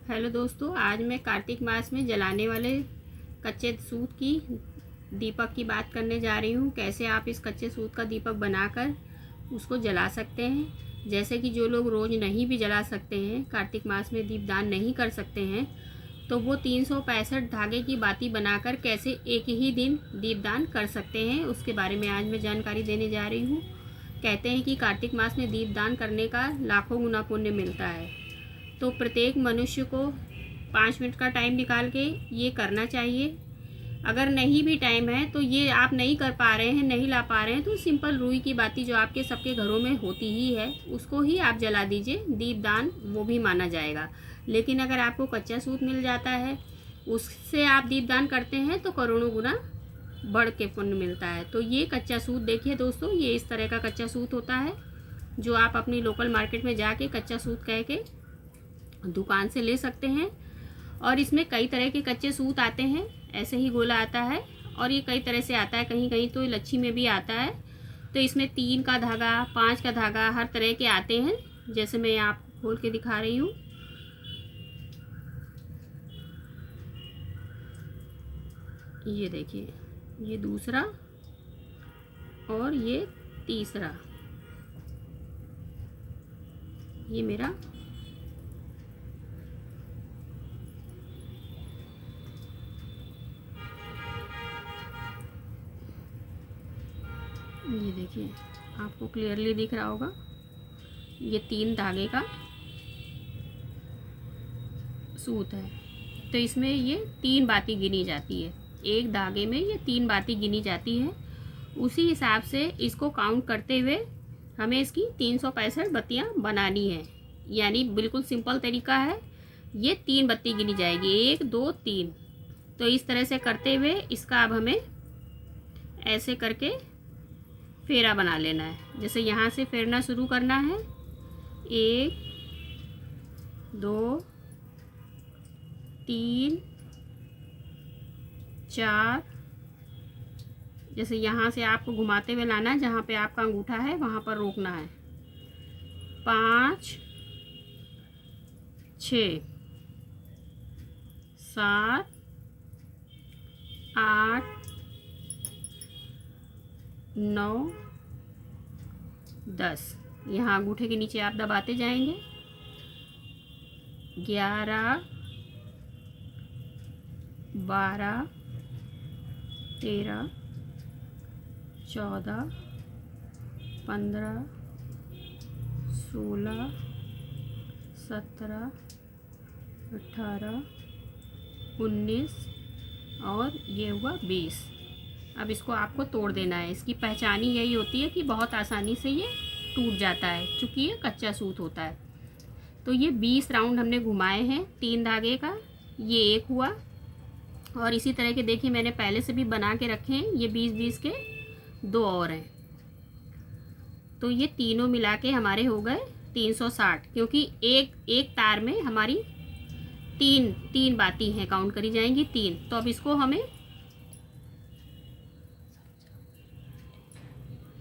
Hello दोस्तों, आज मैं कार्तिक मास में जलाने वाले कच्चे सूत की दीपक की बात करने जा रही हूँ। कैसे आप इस कच्चे सूत का दीपक बनाकर उसको जला सकते हैं। जैसे कि जो लोग रोज़ नहीं भी जला सकते हैं, कार्तिक मास में दीपदान नहीं कर सकते हैं, तो वो 365 धागे की बाती बनाकर कैसे एक ही दिन दीपदान कर सकते हैं, उसके बारे में आज मैं जानकारी देने जा रही हूँ। कहते हैं कि कार्तिक मास में दीपदान करने का लाखों गुना पुण्य मिलता है, तो प्रत्येक मनुष्य को 5 मिनट का टाइम निकाल के ये करना चाहिए। अगर नहीं भी टाइम है तो ये आप नहीं कर पा रहे हैं, नहीं ला पा रहे हैं, तो सिंपल रुई की बाती जो आपके सबके घरों में होती ही है उसको ही आप जला दीजिए। दीपदान वो भी माना जाएगा। लेकिन अगर आपको कच्चा सूत मिल जाता है, उससे आप दीपदान करते हैं, तो करोड़ों गुना बढ़ के पुण्य मिलता है। तो ये कच्चा सूत देखिए दोस्तों, ये इस तरह का कच्चा सूत होता है जो आप अपनी लोकल मार्केट में जाके कच्चा सूत कह के दुकान से ले सकते हैं। और इसमें कई तरह के कच्चे सूत आते हैं, ऐसे ही गोला आता है और ये कई तरह से आता है, कहीं कहीं तो लच्छी में भी आता है। तो इसमें 3 का धागा, 5 का धागा, हर तरह के आते हैं। जैसे मैं आपको खोल के दिखा रही हूँ। ये देखिए, ये दूसरा और ये तीसरा, ये मेरा ये देखिए, आपको क्लियरली दिख रहा होगा, ये 3 धागे का सूत है। तो इसमें ये 3 बाती गिनी जाती है, एक धागे में ये 3 बाती गिनी जाती है। उसी हिसाब से इसको काउंट करते हुए हमें इसकी 365 बत्तियाँ बनानी है। यानी बिल्कुल सिंपल तरीका है, ये 3 बत्ती गिनी जाएगी, 1 2 3। तो इस तरह से करते हुए इसका अब हमें ऐसे करके फेरा बना लेना है। जैसे यहाँ से फेरना शुरू करना है, 1 2 3 4। जैसे यहाँ से आपको घुमाते हुए लाना है, जहाँ पे आपका अंगूठा है वहाँ पर रोकना है। 5 6 7 8 9 10। यहाँ अंगूठे के नीचे आप दबाते जाएंगे। 11 12 13 14 15 16 17 18 19 और ये हुआ 20। अब इसको आपको तोड़ देना है। इसकी पहचान ही यही होती है कि बहुत आसानी से ये टूट जाता है, क्योंकि ये कच्चा सूत होता है। तो ये 20 राउंड हमने घुमाए हैं 3 धागे का, ये एक हुआ। और इसी तरह के देखिए मैंने पहले से भी बना के रखे हैं, ये 20-20 के 2 और हैं। तो ये तीनों मिला के हमारे हो गए 360, क्योंकि एक तार में हमारी तीन बाती हैं, काउंट करी जाएंगी 3। तो अब इसको हमें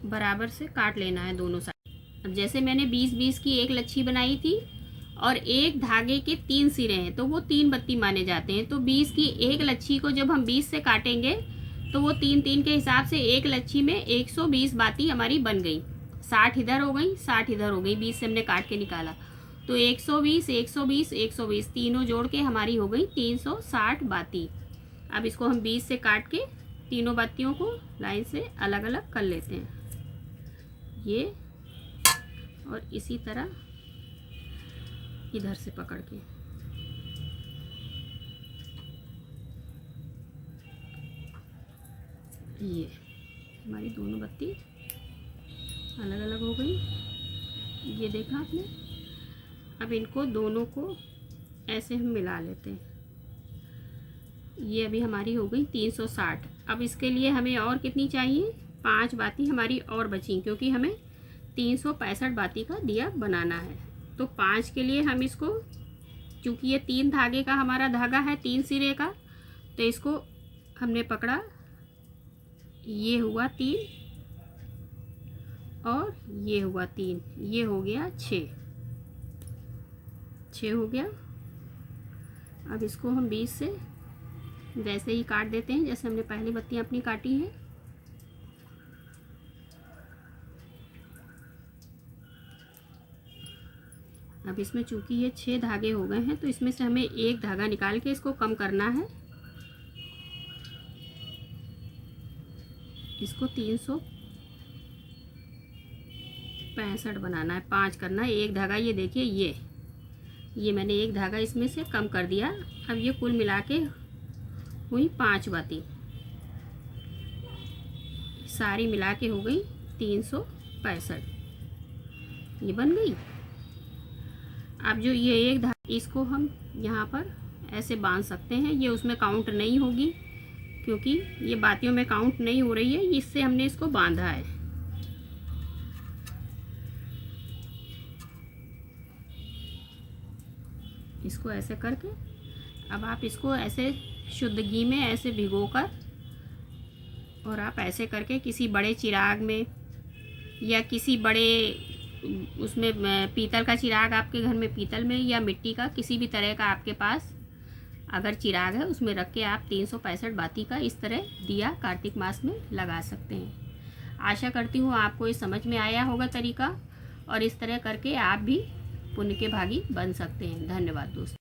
बराबर से काट लेना है दोनों साइड। अब जैसे मैंने 20-20 की एक लच्छी बनाई थी और एक धागे के 3 सिरे हैं, तो वो 3 बत्ती माने जाते हैं। तो 20 की एक लच्छी को जब हम 20 से काटेंगे तो वो 3-3 के हिसाब से एक लच्छी में 120 बाती हमारी बन गई। 60 इधर हो गई, 60 इधर हो गई, 20 से हमने काट के निकाला। तो 120 120 120 तीनों जोड़ के हमारी हो गई 360 बाती। अब इसको हम 20 से काट के तीनों बातियों को लाइन से अलग अलग कर लेते हैं, ये और इसी तरह इधर से पकड़ के। ये हमारी दोनों बत्ती अलग अलग हो गई, ये देखा आपने। अब इनको दोनों को ऐसे हम मिला लेते हैं। ये अभी हमारी हो गई 360। अब इसके लिए हमें और कितनी चाहिए, 5 बाती हमारी और बची, क्योंकि हमें 365 बाती का दिया बनाना है। तो 5 के लिए हम इसको, चूँकि ये 3 धागे का हमारा धागा है 3 सिरे का, तो इसको हमने पकड़ा, ये हुआ 3 और ये हुआ 3, ये हो गया 6 हो गया। अब इसको हम बीच से वैसे ही काट देते हैं जैसे हमने पहली बत्तियाँ अपनी काटी हैं। अब इसमें चूंकि ये 6 धागे हो गए हैं तो इसमें से हमें एक धागा निकाल के इसको कम करना है। इसको 365 बनाना है, 5 करना है। एक धागा ये देखिए ये मैंने एक धागा इसमें से कम कर दिया। अब ये कुल मिला के हुई 5 बाती, सारी मिला के हो गई 365। ये बन गई। अब जो ये एक धागा इसको हम यहाँ पर ऐसे बांध सकते हैं। ये उसमें काउंट नहीं होगी क्योंकि ये बातियों में काउंट नहीं हो रही है, इससे हमने इसको बांधा है। इसको ऐसे करके अब आप इसको ऐसे शुद्ध घी में ऐसे भिगोकर और आप ऐसे करके किसी बड़े चिराग में या किसी बड़े उसमें पीतल का चिराग आपके घर में पीतल में या मिट्टी का किसी भी तरह का आपके पास अगर चिराग है उसमें रख के आप 365 बाती का इस तरह दिया कार्तिक मास में लगा सकते हैं। आशा करती हूँ आपको ये समझ में आया होगा तरीका और इस तरह करके आप भी पुण्य के भागी बन सकते हैं। धन्यवाद दोस्तों।